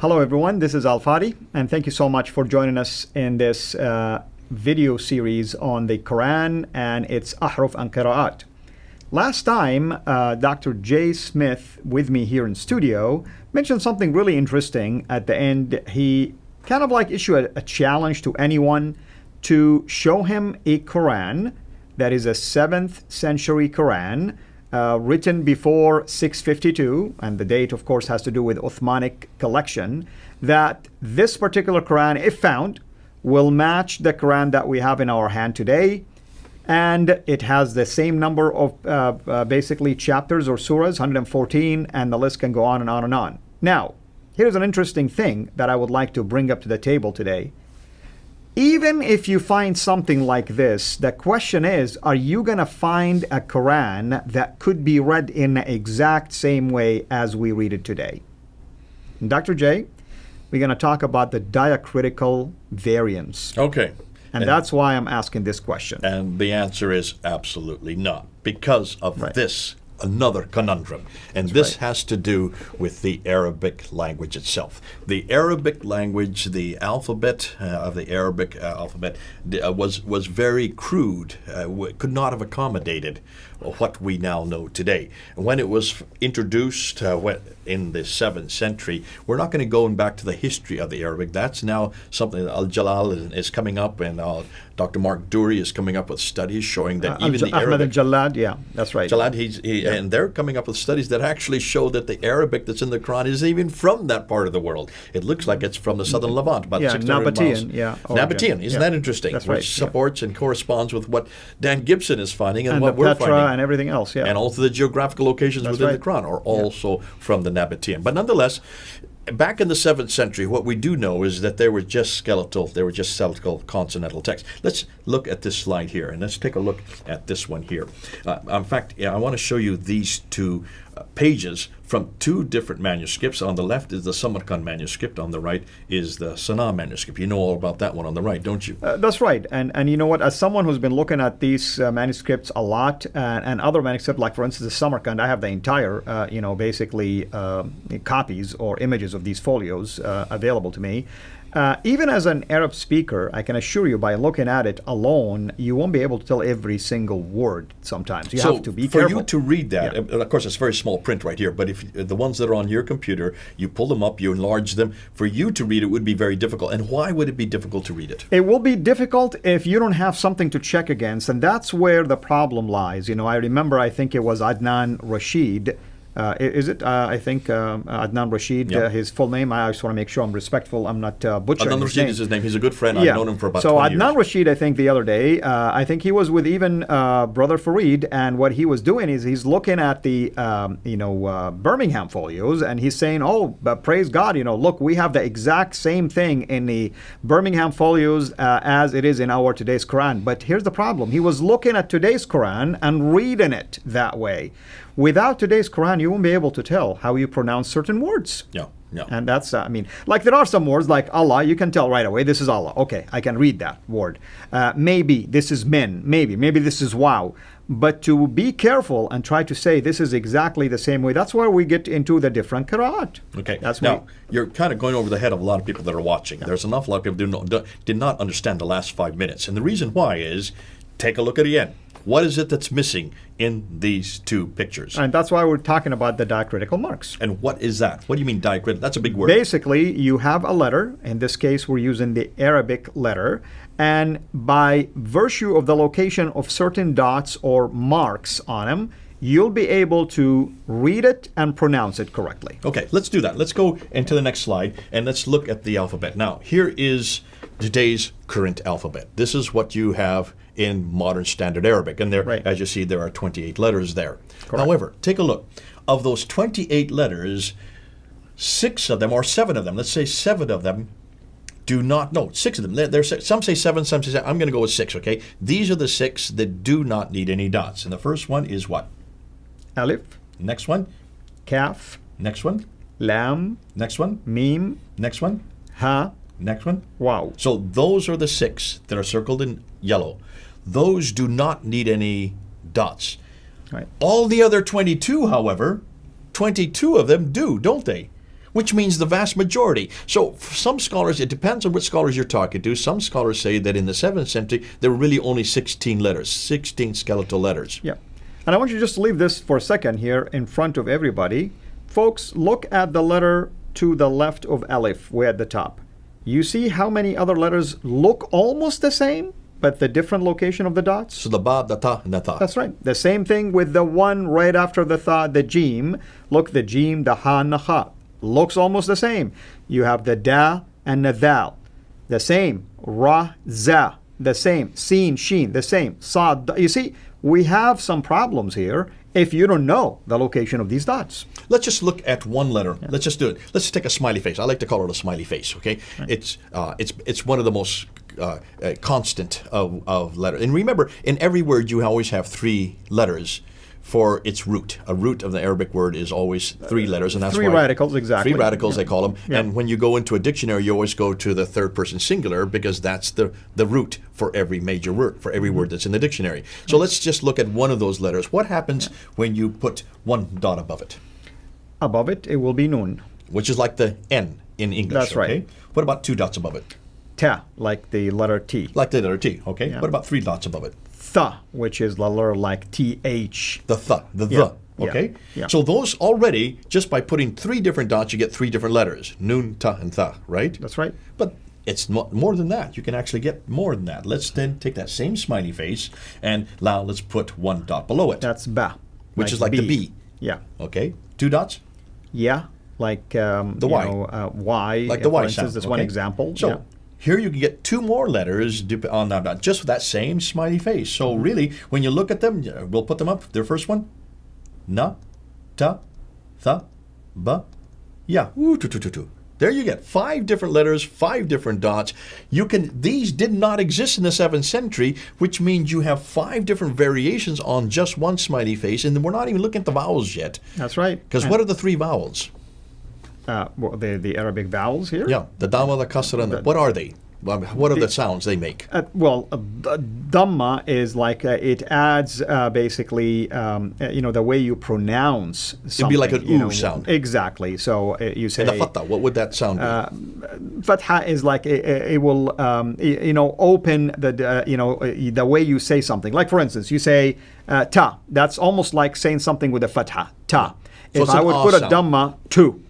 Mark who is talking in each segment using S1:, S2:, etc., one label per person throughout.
S1: Hello everyone, this is Al Fadi, and thank you so much for joining us in this video series on the Quran and its ahruf and qira'at. Last time, Dr. Jay Smith, with me here in studio, mentioned something really interesting at the end. He kind of like issued a challenge to anyone to show him a Quran that is a 7th century Quran, written before 652, and the date, of course, has to do with Uthmanic collection, that this particular Quran, if found, will match the Quran that we have in our hand today, and it has the same number of basically chapters or surahs, 114, and the list can go on and on and on. Now, here's an interesting thing that I would like to bring up to the table today. Even if you find something like this, the question is, are you going to find a Quran that could be read in the exact same way as we read it today? And Dr. J, we're going to talk about the diacritical variants.
S2: Okay.
S1: And that's why I'm asking this question.
S2: And the answer is absolutely not, because of this another conundrum. And this has to do with the Arabic language itself. The Arabic language, the alphabet of the Arabic alphabet was very crude, could not have accommodated what we now know today. When it was introduced in the 7th century, we're not going to go back to the history of the Arabic. That's now something that Al-Jalal is coming up, and Dr. Mark Dury is coming up with studies showing that even the Arabic...
S1: Ahmed Jalad, yeah, that's right.
S2: Jalad, and they're coming up with studies that actually show that the Arabic that's in the Quran is even from that part of the world. It looks like it's from the southern Levant, about 600 miles. Nabatean, isn't that interesting?
S1: That's
S2: which supports and corresponds with what Dan Gibson is finding and what we're finding.
S1: And everything else,
S2: And also the geographical locations within the Quran are also from the Nabatean. But nonetheless, back in the 7th century, what we do know is that they were just skeletal consonantal texts. Let's look at this slide here, and let's take a look at this one here. In fact, I want to show you these two pages from two different manuscripts. On the left is the Samarkand manuscript. On the right is the Sanaa manuscript. You know all about that one on the right, don't you?
S1: That's right. And you know what? As someone who's been looking at these manuscripts a lot, and other manuscripts, like for instance the Samarkand, I have the entire, basically copies or images of these folios available to me. Even as an Arab speaker, I can assure you, by looking at it alone, you won't be able to tell every single word sometimes. You have to be careful.
S2: For you to read that, of course, it's very small print right here, but if the ones that are on your computer, you pull them up, you enlarge them. For you to read it would be very difficult. And why would it be difficult to read it?
S1: It will be difficult if you don't have something to check against, and that's where the problem lies. I remember, I think it was Adnan Rashid. Is it? I think Adnan Rashid, his full name. I just want to make sure I'm respectful. I'm not butchering
S2: Adnan
S1: his
S2: Rashid
S1: name.
S2: is his name. He's a good friend. I've known him for about 20 years.
S1: So Adnan Rashid, I think the other day, I think he was with even Brother Farid, and what he was doing is he's looking at the Birmingham folios, and he's saying, "Oh, praise God! Look, we have the exact same thing in the Birmingham folios as it is in our today's Quran." But here's the problem: he was looking at today's Quran and reading it that way. Without today's Quran, you won't be able to tell how you pronounce certain words.
S2: Yeah.
S1: And that's, like there are some words like Allah, you can tell right away, this is Allah. Okay, I can read that word. Maybe this is min, maybe this is wow. But to be careful and try to say this is exactly the same way, that's where we get into the different qira'at.
S2: Okay, now you're kind of going over the head of a lot of people that are watching. There's an awful lot of people who did not understand the last 5 minutes. And the reason why is, take a look at it again. What is it that's missing in these two pictures?
S1: And that's why we're talking about the diacritical marks.
S2: And what is that? What do you mean diacritical? That's a big word.
S1: Basically, you have a letter. In this case, we're using the Arabic letter. And by virtue of the location of certain dots or marks on them, you'll be able to read it and pronounce it correctly.
S2: Okay, let's do that. Let's go into the next slide and let's look at the alphabet. Now, here is today's current alphabet. This is what you have in modern standard Arabic. And there, as you see, there are 28 letters there. Correct. However, take a look. Of those 28 letters, 6 of them, or 7 of them, let's say 7 of them, do not, no, 6 of them. Some say 7, some say 7. I'm going to go with 6, okay? These are the 6 that do not need any dots. And the first one is what?
S1: Alif.
S2: Next one?
S1: Kaf.
S2: Next one?
S1: Lam.
S2: Next one?
S1: Mim.
S2: Next one?
S1: Ha.
S2: Next one?
S1: Wow.
S2: So those are the 6 that are circled in yellow. Those do not need any dots.
S1: Right.
S2: All the other 22, however, 22 of them do, don't they? which means the vast majority. So for some scholars, it depends on which scholars you're talking to. Some scholars say that in the 7th century, there were really only 16 letters, 16 skeletal letters.
S1: Yeah. And I want you just to leave this for a second here in front of everybody. Folks, look at the letter to the left of Alif, way at the top. You see how many other letters look almost the same, but the different location of the dots?
S2: So the ba, the ta, and the tha.
S1: That's right. The same thing with the one right after the tha, the jim. Look, the jim, the ha, and the kha. Looks almost the same. You have the da and the thal. The same. Ra, za. The same. Sin, sheen. The same. Sad. You see, we have some problems here if you don't know the location of these dots.
S2: Let's just look at one letter. Yeah. Let's just do it. Let's take a smiley face. I like to call it a smiley face, okay? Right. It's one of the most constant of letters. And remember, in every word you always have 3 letters for its root. A root of the Arabic word is always 3 letters, and that's
S1: 3 radicals, exactly.
S2: 3 radicals, they call them. Yeah. And when you go into a dictionary, you always go to the 3rd person singular because that's the root for every major word, for every word that's in the dictionary. So let's just look at one of those letters. What happens when you put one dot above it?
S1: Above it, it will be nun.
S2: Which is like the N in English.
S1: That's right.
S2: Okay? What about 2 dots above it?
S1: Ta, like the letter T.
S2: Like the letter T, okay. Yeah. What about 3 dots above it?
S1: Tha, which is the letter like TH.
S2: The tha, the, okay?
S1: Yeah.
S2: So those already, just by putting 3 different dots, you get 3 different letters. Nun, ta, and tha, right?
S1: That's right.
S2: But it's more than that. You can actually get more than that. Let's then take that same smiley face, and now let's put 1 dot below it.
S1: That's ba.
S2: Which is like the B.
S1: Yeah.
S2: Okay. 2 dots?
S1: Yeah, like
S2: the Y.
S1: Y.
S2: Like the Y
S1: for instance,
S2: sound.
S1: that's one example.
S2: So here you can get 2 more letters on that dot, just with that same smiley face. So really, when you look at them, we'll put them up. Their first one, na, ta, tha, ba, ya. Ooh, tu, tu, tu, tu. There you get 5 different letters, 5 different dots. These did not exist in the 7th century, which means you have 5 different variations on just one smiley face, and we're not even looking at the vowels yet.
S1: That's right.
S2: Because what are the 3 vowels?
S1: The Arabic vowels here?
S2: Yeah, the Dhamma, the Kasra, and what are they? What are the sounds they make?
S1: Dhamma is like it adds basically, the way you pronounce something.
S2: It'd be like an oo sound.
S1: Exactly. So you say.
S2: And the fatha, what would that sound be?
S1: Fatha is like it will, open the way you say something. Like for instance, you say ta. That's almost like saying something with a fatha. Ta.
S2: So
S1: if I would put a Dhamma, two,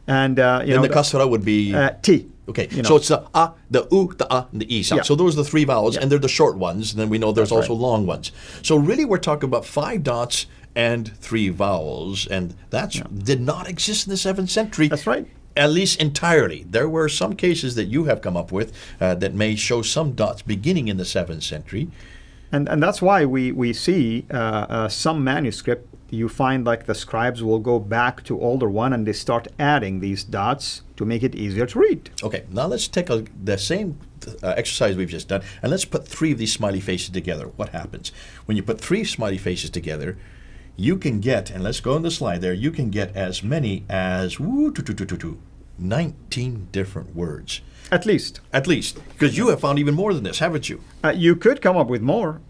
S1: and
S2: then the Kasra would be
S1: T.
S2: Okay, so it's the a, the u, the a, and the e sound. Yeah. So those are the 3 vowels, and they're the short ones. And then we know there's also long ones. So really, we're talking about 5 dots and 3 vowels, and that did not exist in the 7th century.
S1: That's right.
S2: At least entirely. There were some cases that you have come up with that may show some dots beginning in the 7th century.
S1: And that's why we see some manuscript, you find like the scribes will go back to older one and they start adding these dots to make it easier to read.
S2: Okay, now let's take the same exercise we've just done, and let's put 3 of these smiley faces together. What happens? When you put 3 smiley faces together, you can get, and let's go on the slide there, you can get as many as 19 different words.
S1: At least.
S2: At least. Because you have found even more than this, haven't you?
S1: You could come up with more.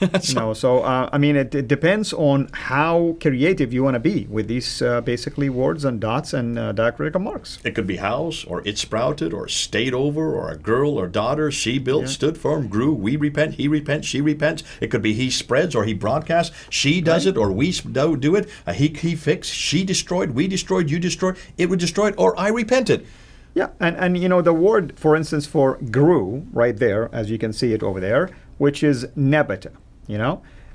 S1: It depends on how creative you want to be with these basically words and dots and diacritical marks.
S2: It could be house, or it sprouted, or stayed over, or a girl or daughter, she built, stood firm, grew, we repent, he repents, she repents. It could be he spreads, or he broadcasts, she does it, or we do it. He fixed, she destroyed, we destroyed, you destroyed, it was destroyed, or I repented.
S1: Yeah, and the word, for instance, for grew, right there, as you can see it over there, which is nebata,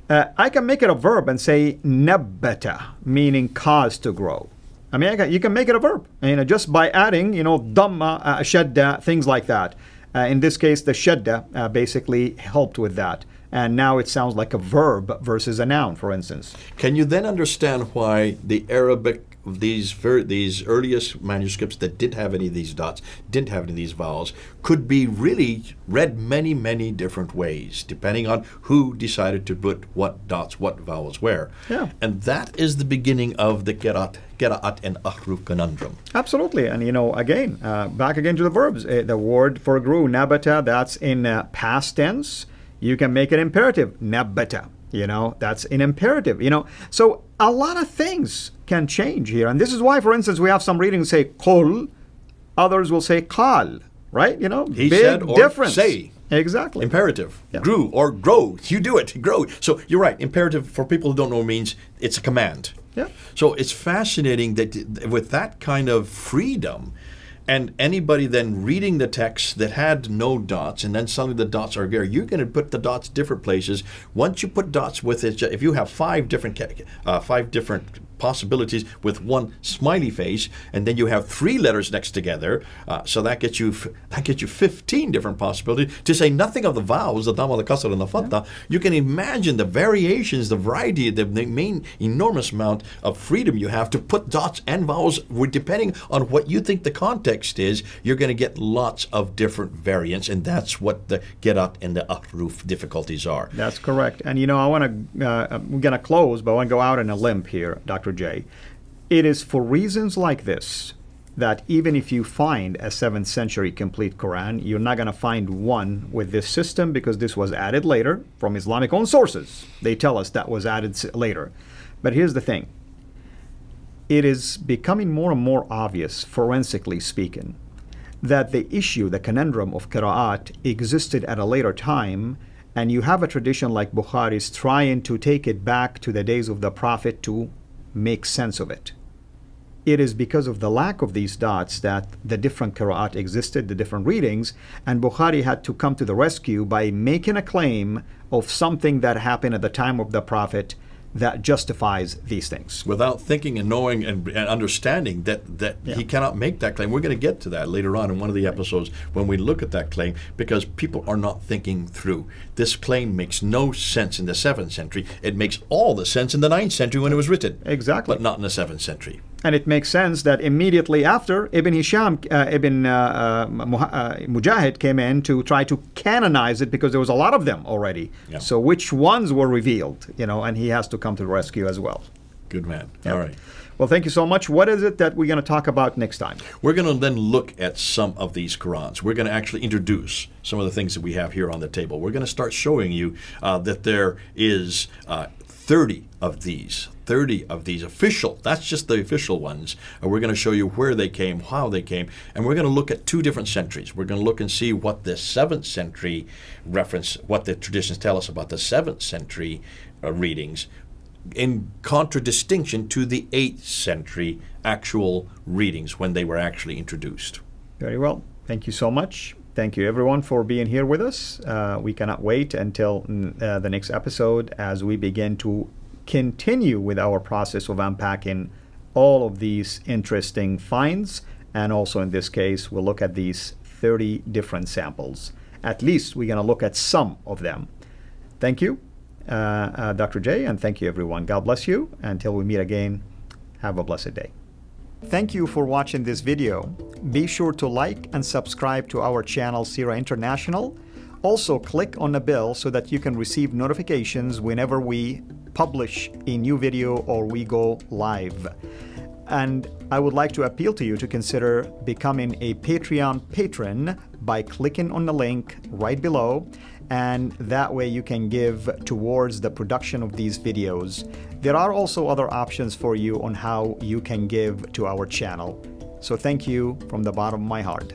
S1: I can make it a verb and say nebata, meaning cause to grow. I mean, you can make it a verb, just by adding, dhamma, shadda, things like that. In this case, the shadda basically helped with that. And now it sounds like a verb versus a noun, for instance.
S2: Can you then understand why the Arabic, these earliest manuscripts that didn't have any of these dots, didn't have any of these vowels, could be really read many, many different ways, depending on who decided to put what dots, what vowels where.
S1: Yeah.
S2: And that is the beginning of the Qira'at and Ahruf conundrum.
S1: Absolutely. And, again, back again to the verbs. The word for grew, nabata, that's in past tense. You can make it imperative, nabata. You know, that's an imperative, you know. So a lot of things can change here. And this is why, for instance, we have some readings say qul, others will say qal, right? You know,
S2: He
S1: big
S2: said or
S1: difference.
S2: say.
S1: Exactly.
S2: Imperative.
S1: Yeah.
S2: Grew or grow. You do it. Grow. So you're right. Imperative, for people who don't know, means it's a command.
S1: Yeah.
S2: So it's fascinating that with that kind of freedom, and anybody then reading the text that had no dots, and then suddenly the dots are there, you're going to put the dots different places. Once you put dots with it, if you have five different possibilities with one smiley face, and then you have three letters next together, so that gets you 15 different possibilities. To say nothing of the vowels, the dhamma, the kasra, and the fatha, you can imagine the variations, the variety, the main enormous amount of freedom you have to put dots and vowels. Depending on what you think the context is, you're going to get lots of different variants, and that's what the Qira'at and the ahruf difficulties are.
S1: That's correct. And you know, we're going to close, but I want to go out on a limb here, Dr. J. It is for reasons like this that even if you find a 7th century complete Quran, you're not going to find one with this system, because this was added later from Islamic owned sources. They tell us that was added later. But here's the thing. It is becoming more and more obvious, forensically speaking, that the issue, the conundrum of Qira'at existed at a later time, and you have a tradition like Bukhari's trying to take it back to the days of the Prophet to make sense of it. It is because of the lack of these dots that the different Qira'at existed, the different readings, and Bukhari had to come to the rescue by making a claim of something that happened at the time of the Prophet that justifies these things.
S2: Without thinking and knowing and understanding that he cannot make that claim. We're going to get to that later on in one of the episodes when we look at that claim, because people are not thinking through. This claim makes no sense in the 7th century. It makes all the sense in the 9th century when it was written.
S1: Exactly.
S2: But not in the 7th century.
S1: And it makes sense that immediately after, Ibn Mujahid came in to try to canonize it, because there was a lot of them already.
S2: Yeah.
S1: So which ones were revealed, you know, and he has to come to the rescue as well.
S2: Good man.
S1: Yep.
S2: All right.
S1: Well, thank you so much. What is it that we're going to talk about next time?
S2: We're going to then look at some of these Qurans. We're going to actually introduce some of the things that we have here on the table. We're going to start showing you that there is 30 of these official, that's just the official ones. We're going to show you where they came, how they came, and we're going to look at 2 different centuries. We're going to look and see what the 7th century reference, what the traditions tell us about the 7th century readings, in contradistinction to the 8th century actual readings when they were actually introduced.
S1: Very well. Thank you so much. Thank you, everyone, for being here with us. We cannot wait until the next episode as we begin to continue with our process of unpacking all of these interesting finds. And also in this case, we'll look at these 30 different samples. At least we're going to look at some of them. Thank you, Dr. J, and thank you, everyone. God bless you. Until we meet again, have a blessed day. Thank you for watching this video. Be sure to like and subscribe to our channel, Qira'at International. Also, click on the bell so that you can receive notifications whenever we publish a new video or we go live. And I would like to appeal to you to consider becoming a Patreon patron by clicking on the link right below, and that way you can give towards the production of these videos. There are also other options for you on how you can give to our channel. So thank you from the bottom of my heart.